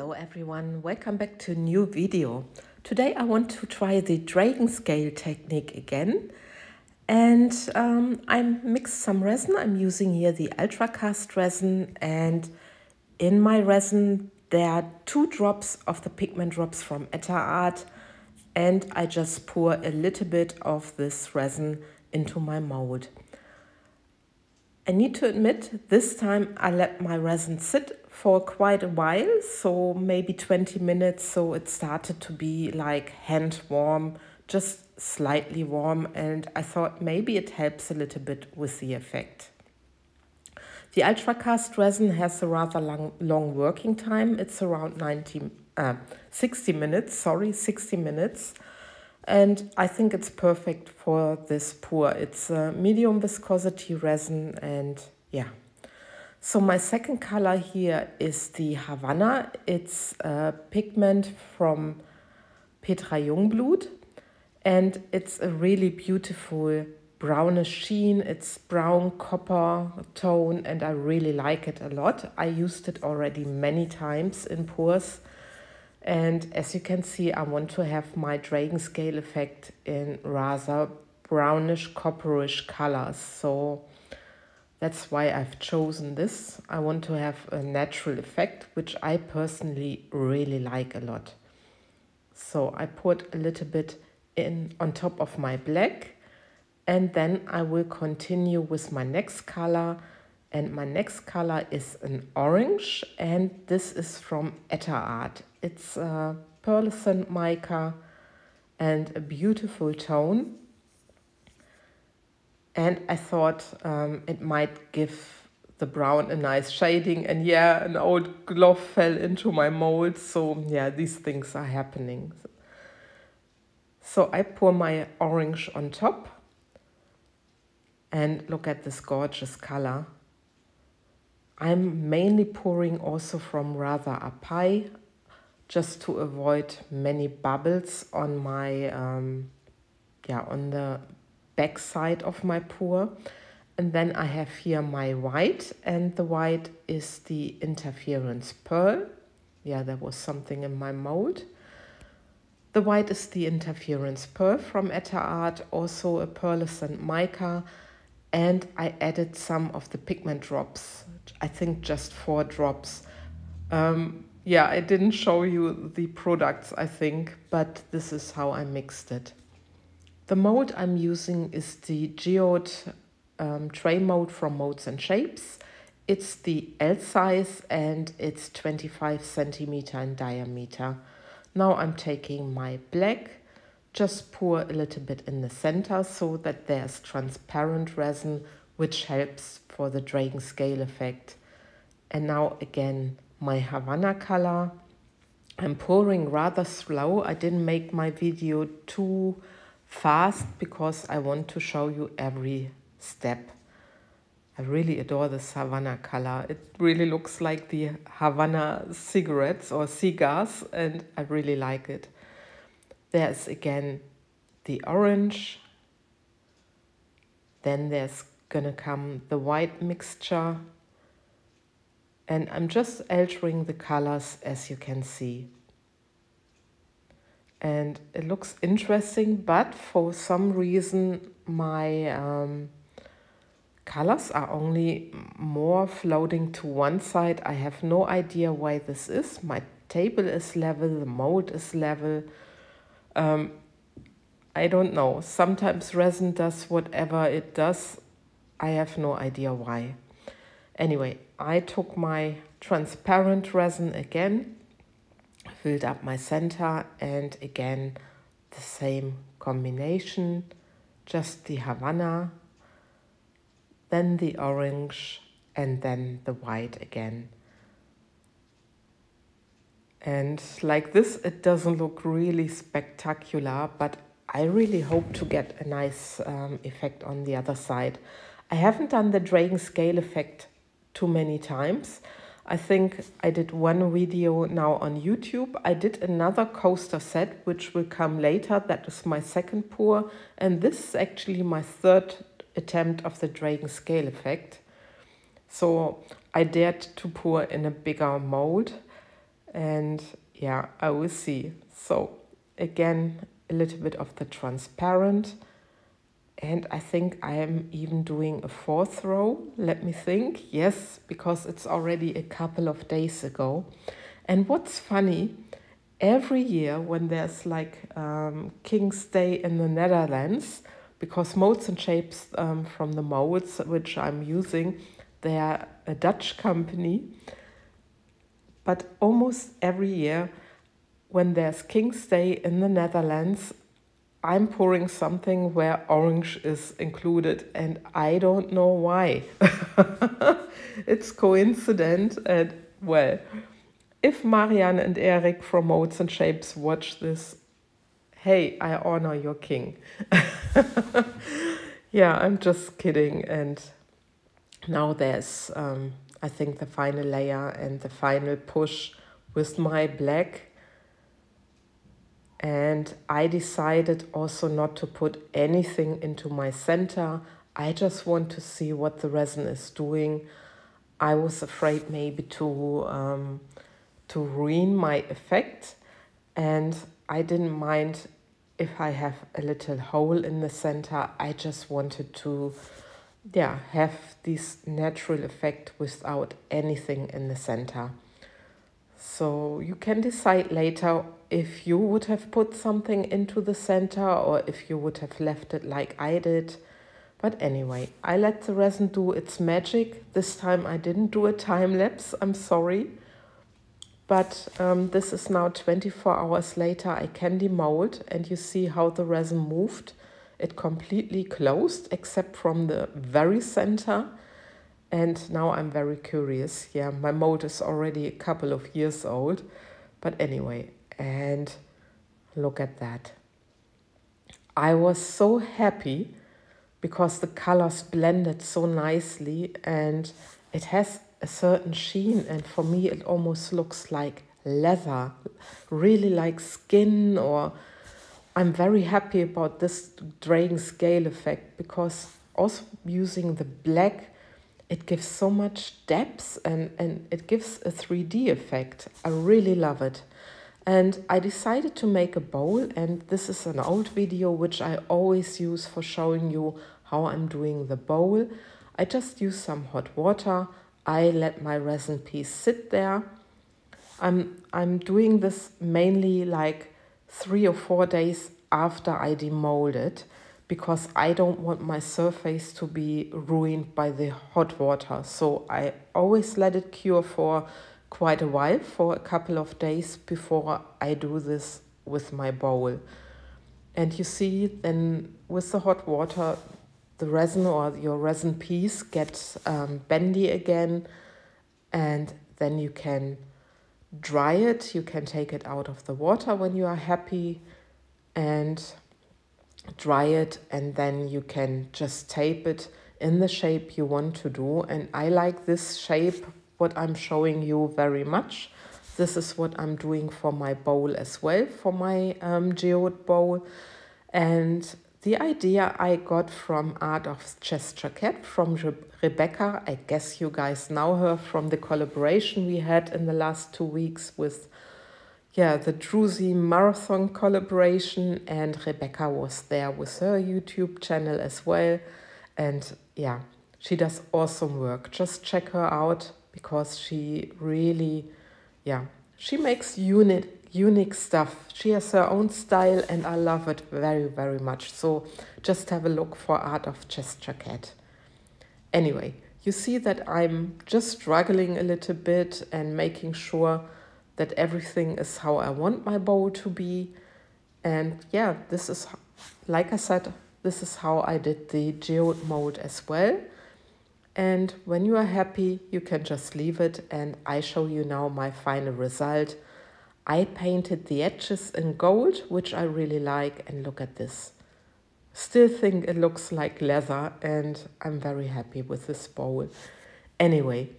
Hello everyone, welcome back to a new video. Today I want to try the dragon scale technique again, and I mixed some resin. I'm using here the ultra cast resin, and in my resin there are 2 drops of the pigment drops from Art, and I just pour a little bit of this resin into my mold. I need to admit, this time I let my resin sit for quite a while, so maybe 20 minutes, so it started to be like hand warm, just slightly warm, and I thought maybe it helps a little bit with the effect. The ultra cast resin has a rather long working time. It's around 60 minutes. And I think it's perfect for this pour. It's a medium viscosity resin, and yeah. So my second color here is the Havanna. It's a pigment from Petra Jungblut, and it's a really beautiful brownish sheen. It's brown copper tone, and I really like it a lot. I used it already many times in pours. And as you can see, I want to have my dragon scale effect in rather brownish, copperish colors. So that's why I've chosen this. I want to have a natural effect, which I personally really like a lot. So I poured a little bit in on top of my black, and then I will continue with my next color. And my next color is an orange, and this is from Art. It's a pearlescent mica and a beautiful tone. And I thought it might give the brown a nice shading. And yeah, an old glove fell into my mold. So yeah, these things are happening. So I pour my orange on top. And look at this gorgeous color. I'm mainly pouring also from rather up high, just to avoid many bubbles on my, on the back side of my pour. And then I have here my white, and the white is the interference pearl. Yeah, there was something in my mold. The white is the interference pearl from Art, also a pearlescent mica. And I added some of the pigment drops, I think just 4 drops. Yeah, I didn't show you the products, I think, but this is how I mixed it. The mold I'm using is the Geode Tray Mold from MoldsandShapes. It's the L size, and it's 25 centimeter in diameter. Now I'm taking my black. Just pour a little bit in the center so that there's transparent resin, which helps for the dragon scale effect. And now again, my Havanna color. I'm pouring rather slow. I didn't make my video too fast because I want to show you every step. I really adore this Havanna color. It really looks like the Havanna cigarettes or cigars, and I really like it. There's again the orange, then there's gonna come the white mixture, and I'm just altering the colors as you can see. And it looks interesting, but for some reason my colors are only more floating to one side. I have no idea why this is. My table is level, the mold is level. I don't know. Sometimes resin does whatever it does. I have no idea why. Anyway, I took my transparent resin again, filled up my center, and again the same combination, just the Havanna, then the orange, and then the white again. And like this, it doesn't look really spectacular, but I really hope to get a nice effect on the other side. I haven't done the dragon scale effect too many times. I think I did one video now on YouTube. I did another coaster set, which will come later. That is my second pour. And this is actually my 3rd attempt of the dragon scale effect. So I dared to pour in a bigger mold. And yeah, I will see. So again, a little bit of the transparent. And I think I am even doing a 4th row. Let me think. Yes, because it's already a couple of days ago. And what's funny, every year when there's like King's Day in the Netherlands, because MoldsandShapes from the molds which I'm using, they are a Dutch company. But almost every year when there's King's Day in the Netherlands, I'm pouring something where orange is included, and I don't know why. It's coincidence, and well, if Marianne and Eric from MoldsandShapes watch this, hey, I honor your king. Yeah, I'm just kidding. And now there's, I think, the final layer and the final push with my black. And I decided also not to put anything into my center. I just want to see what the resin is doing. I was afraid maybe to ruin my effect, and I didn't mind if I have a little hole in the center. I just wanted to, yeah, have this natural effect without anything in the center. So you can decide later if you would have put something into the center or if you would have left it like I did. But anyway, I let the resin do its magic. This time I didn't do a time lapse, I'm sorry. But this is now 24 hours later. I can demold, and you see how the resin moved. It completely closed except from the very center. And now I'm very curious. Yeah, my mold is already a couple of years old. But anyway, and look at that. I was so happy because the colors blended so nicely, and it has a certain sheen, and for me it almost looks like leather, really like skin. Or I'm very happy about this draying scale effect, because also using the black, it gives so much depth and it gives a 3D effect. I really love it. And I decided to make a bowl, and this is an old video which I always use for showing you how I'm doing the bowl. I just use some hot water. I let my resin piece sit there. I'm doing this mainly like 3 or 4 days after I demold it, because I don't want my surface to be ruined by the hot water. So I always let it cure for quite a while, for a couple of days before I do this with my bowl. And you see then with the hot water, the resin or your resin piece gets bendy again, and then you can dry it. You can take it out of the water when you are happy and dry it, and then you can just tape it in the shape you want to do. And I like this shape, what I'm showing you, very much. This is what I'm doing for my bowl as well, for my geode bowl. And the idea I got from Art of Gesture Cat, from Rebecca. I guess you guys know her from the collaboration we had in the last 2 weeks with, yeah, the Druzy Marathon collaboration, and Rebecca was there with her YouTube channel as well. And yeah, she does awesome work. Just check her out, because she really, yeah, she makes unique stuff. She has her own style, and I love it very, very much. So just have a look for Art of Gesture Cat. Anyway, you see that I'm just struggling a little bit and making sure that everything is how I want my bowl to be. And yeah, this is, like I said, this is how I did the geode mold as well. And when you are happy, you can just leave it, and I show you now my final result. I painted the edges in gold, which I really like, and look at this. Still think it looks like leather, and I'm very happy with this bowl. Anyway,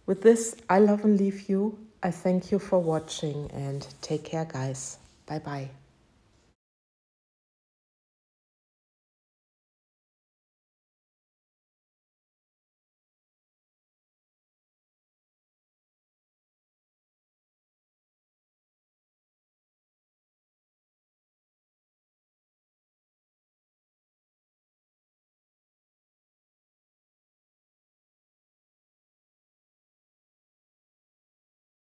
with this, I love and leave you. I thank you for watching, and take care, guys. Bye-bye.